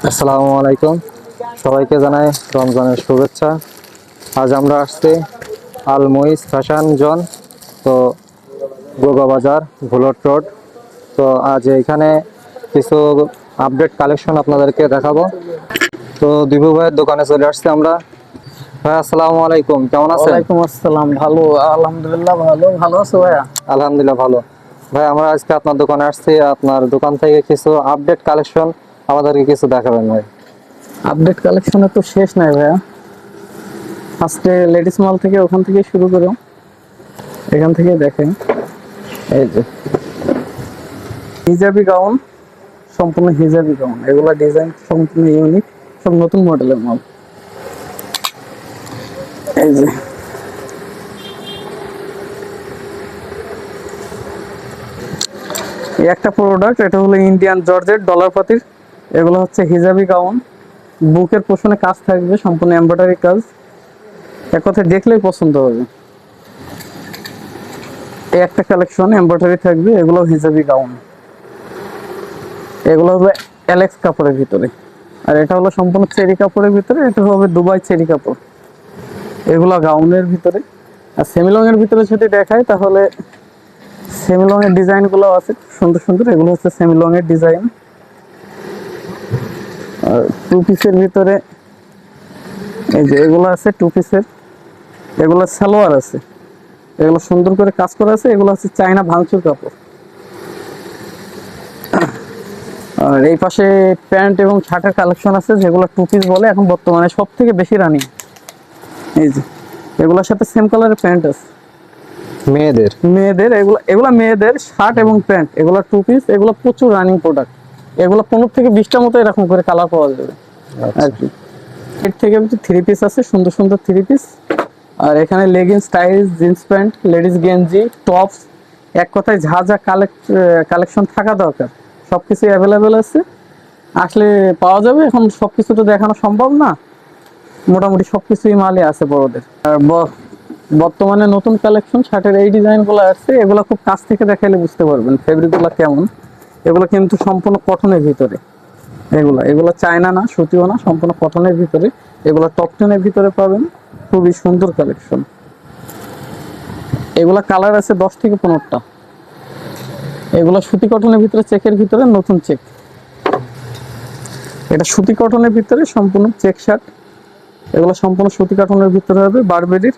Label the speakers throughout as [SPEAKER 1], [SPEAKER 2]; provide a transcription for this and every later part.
[SPEAKER 1] আসসালামু আলাইকুম, সবাইকে জানাই রমজানের শুভেচ্ছা। আজ আমরা আসছি আল মুইজ ফ্যাশন জোন, তো গোগাবাজার ভুলট রোড। তো আজ এখানে কিছু আপডেট কালেকশন আপনাদেরকে দেখাবো। তো দিবু ভাইয়ের দোকানে চলে আসছি আমরা। ভাই আসসালামু আলাইকুম, কেমন আছেন?
[SPEAKER 2] ওয়ালাইকুম আসসালাম। ভালো, আলহামদুলিল্লাহ। ভালো আছো ভাইয়া?
[SPEAKER 1] আলহামদুলিল্লাহ ভালো। ভাই আমরা আজকে আপনার দোকানে আসছি, আপনার দোকান থেকে কিছু আপডেট কালেকশন আমাদেরকে কিছু দেখাবেন ভাই।
[SPEAKER 2] আপডেট কালেকশনের তো শেষ নাই ভাইয়া। ফার্স্টে লেডিস মাল থেকে ওখান থেকে শুরু করো, এখান থেকে দেখেন। এই যে হিজাবি গাউন, সম্পূর্ণ হিজাবি গাউন। এগুলা ডিজাইন সম্পূর্ণ ইউনিক, সব নতুন মডেলের মাল। এই যে এই একটা প্রোডাক্ট, এটা হলো ইন্ডিয়ান জর্জেট ডলার পাতির। এগুলো হচ্ছে হিজাবি গাউন, বুকের পোষণে কাজ থাকবে, সম্পূর্ণ এমব্রয়ডারি কাজ। এক কথায় দেখলেই পছন্দ হবে। এই একটা কালেকশন এমব্রয়ডারি থাকবে, এগুলো হিজাবি গাউন। এগুলো হবে অ্যালেক্স কাপড়ের ভিতরে, আর এটা হলো সম্পূর্ণ চেরি কাপড়ের ভিতরে। এটা হবে দুবাই চেরি কাপড়। এগুলা গাউনের ভিতরে। আর সেমিলং এর ভিতরে যদি দেখায় তাহলে সেমিলং এর ডিজাইন গুলো আছে সুন্দর সুন্দর। এগুলো হচ্ছে সেমিলং এর ডিজাইন। আর টু পিসের ভিতরে এই যে এগুলো আছে টু পিসের। এগুলো সালোয়ার আছে, এগুলো সুন্দর করে কাজ করা আছে। এগুলো হচ্ছে চায়না ভাঙচুর কাপড়। আর এই পাশে প্যান্ট এবং শার্টের কালেকশন আছে, যেগুলো টু পিস বলে এখন বর্তমানে সব থেকে বেশি রানিং। এই যে এগুলোর সাথে সেম কালারের প্যান্ট আছে
[SPEAKER 1] মেয়েদের
[SPEAKER 2] মেয়েদের। এগুলো এগুলো মেয়েদের শার্ট এবং প্যান্ট, এগুলো টু পিস। এগুলো প্রচুর রানিং প্রোডাক্ট। এগুলো 15 থেকে 20টা মতো এরকম করে কালার পাওয়া যাবে আর কি। এর থেকে থ্রি পিস আছে, সুন্দর সুন্দর থ্রি পিস। আর এখানে leggings, tights, jeans pants, ladies গেঞ্জি, টপস, এক কথায় যা যা কালেকশন থাকা দরকার সবকিছু অ্যাভেলেবেল আছে। আসলে পাওয়া যাবে। এখন সবকিছু তো দেখানো সম্ভব না, মোটামুটি সবকিছুই মালই আছে বড়দের। আর বর্তমানে নতুন কালেকশন শার্টের এই ডিজাইন গুলো আসছে, এগুলো খুব কাছ থেকে দেখাইলে বুঝতে পারবেন ফেব্রিক গুলো কেমন। এগুলো কিন্তু সম্পূর্ণ কটনের ভিতরে। এগুলো এগুলো চায়না না, সুতিও না, সম্পূর্ণ কটনের ভিতরে। এগুলো টপ 10 এর ভিতরে পাবেন। খুবই সুন্দর কালেকশন। এগুলা কালার আছে 10 থেকে 15টা। এগুলো সুতি কটনের ভিতরে, চেকের ভিতরে, নতুন চেক। এটা সুতি কটনের ভিতরে সম্পূর্ণ চেক শার্ট। এগুলো সম্পূর্ণ সুতি কটনের ভিতরে হবে, বারবেরির।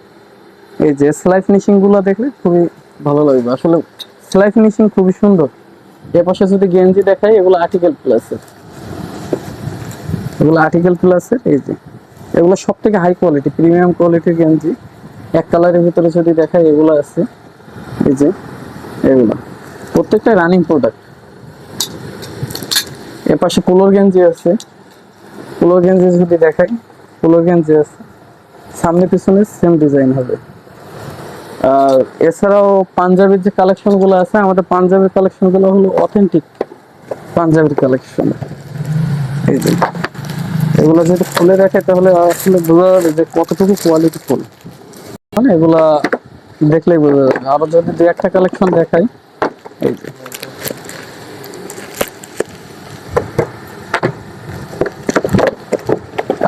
[SPEAKER 2] এই যে সেলাই ফিনিশিং গুলো দেখলে খুবই ভালো লাগবে। আসলে সেলাই ফিনিশিং খুবই সুন্দর। এর পাশে যদি গেঞ্জি দেখাই, এগুলো আর্টিকেল প্লাসের। এগুলো আর্টিকেল প্লাসের। এই যে এগুলো সব থেকে হাই কোয়ালিটি, প্রিমিয়াম কোয়ালিটির গেঞ্জি। এক কালারের ভিতরে যদি দেখাই, এগুলো আছে। এই যে এগুলো প্রত্যেকটা রানিং প্রোডাক্ট। এর পাশে পোলোর গেঞ্জি আছে। পোলোর গেঞ্জি যদি দেখাই, পোলোর গেঞ্জি আছে, সামনে পিছনে সেম ডিজাইন হবে। আর এছাড়াও পাঞ্জাবির যে কালেকশন গুলো আছে, আমাদের পাঞ্জাবির কালেকশন গুলো হলো অথেন্টিক পাঞ্জাবির কালেকশন। এই যে এগুলো যদি খুলে রাখে তাহলে আসলে বোঝা যাবে যে কতটুকু কোয়ালিটি ফুল। মানে এগুলা দেখলেই বোঝা যাবে। আরো যদি দু একটা কালেকশন দেখাই, এই যে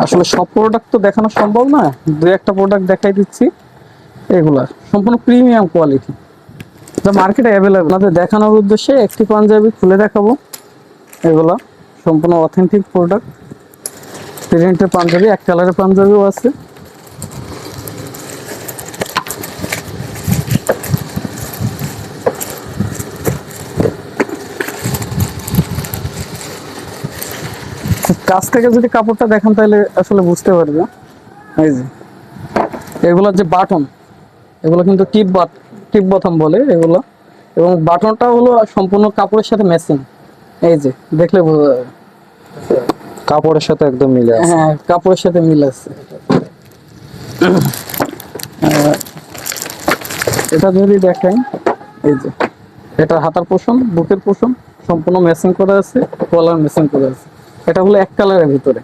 [SPEAKER 2] আসলে সব প্রোডাক্ট তো দেখানো সম্ভব না, দু একটা প্রোডাক্ট দেখাই দিচ্ছি। এগুলা সম্পূর্ণ প্রিমিয়াম কোয়ালিটি, যা মার্কেটে অ্যাভেলেবল। আপনাদের দেখানোর উদ্দেশ্যে একটি পাঞ্জাবি খুলে দেখাবো। এগুলা সম্পূর্ণ অথেন্টিক প্রোডাক্ট। প্রিন্টের পাঞ্জাবি, এক কালারের পাঞ্জাবিও আছে। কাছ থেকে যদি কাপড়টা দেখান তাহলে আসলে বুঝতে পারবে। এই যে এগুলোর যে বাটন, এগুলো কিন্তু টিপ বটম বলে এগুলো। এবং বাটনটা হলো সম্পূর্ণ কাপড়ের সাথে ম্যাচিং। এই যে দেখলে বোঝা যাবে,
[SPEAKER 1] কাপড়ের সাথে একদম মিলে আছে।
[SPEAKER 2] হ্যাঁ কাপড়ের সাথে মিল আছে। এটা যদি দেখেন, এই যে এটা হাতার পোষণ, বুকের পোষণ সম্পূর্ণ ম্যাচিং করা আছে, কলার ম্যাচিং করা আছে। এটা হলো এক কালারের ভিতরে।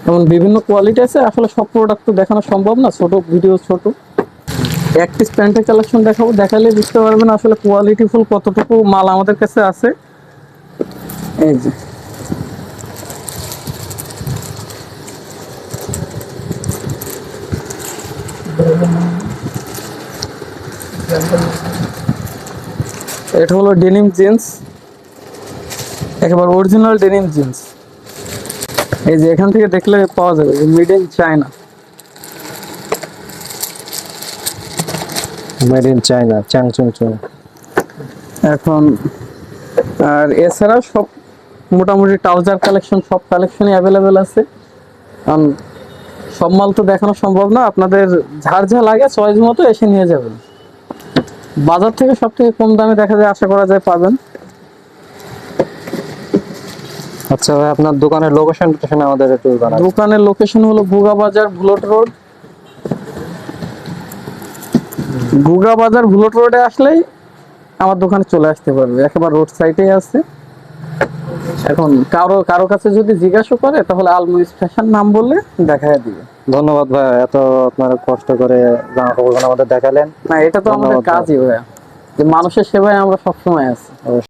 [SPEAKER 2] যেমন বিভিন্ন কোয়ালিটি আছে, আসলে সব প্রোডাক্ট তো দেখানো সম্ভব না, ছোট ভিডিও ছোট। এক পিস প্যান্টের কালেকশন দেখাবো, দেখালে বুঝতে পারবেন আসলে কোয়ালিটি ফুল কতটুকু মাল আমাদের কাছে আছে। এই যে এটা হলো ডেনিম জিন্স, একেবারে অরিজিনাল ডেনিম জিন্স। এই যে এখান থেকে দেখলে পাওয়া যাবে made in China.
[SPEAKER 1] Made in China, চ্যাং চুং চুং।
[SPEAKER 2] এখন আর এছাড়া সব মোটামুটি ট্রাউজার কালেকশন, সব কালেকশনই অ্যাভেলেবেল আছে। কারণ সব মাল তো দেখানো সম্ভব না, আপনাদের যার যা লাগে চয়েস মতো এসে নিয়ে যাবেন। বাজার থেকে সব থেকে কম দামে দেখা যায়, আশা করা যায় পাবেন।
[SPEAKER 1] আচ্ছা ভাই, আপনার দোকানের লোকেশন আমাদের একটু জানান।
[SPEAKER 2] দোকানের লোকেশন হলো গুগা বাজার ভুলট রোড। গুগা বাজার ভুলট রোডে আসলেই আমার দোকানে চলে আসতে পারবে, একেবারে রোড সাইডে আছে। এখন কারো কাছে যদি জিজ্ঞাসা করে তাহলে আলমুইজ ফ্যাশন নাম বললে দেখায় দিবে।
[SPEAKER 1] ধন্যবাদ ভাই, এত আপনারা কষ্ট করে জামা কাপড় আমাদের দেখালেন।
[SPEAKER 2] না, এটা তো আমাদের
[SPEAKER 1] ধন্যবাদ ভাই।
[SPEAKER 2] কাজই ভাইয়া, যে মানুষের সেবায় আমরা সবসময় আছি।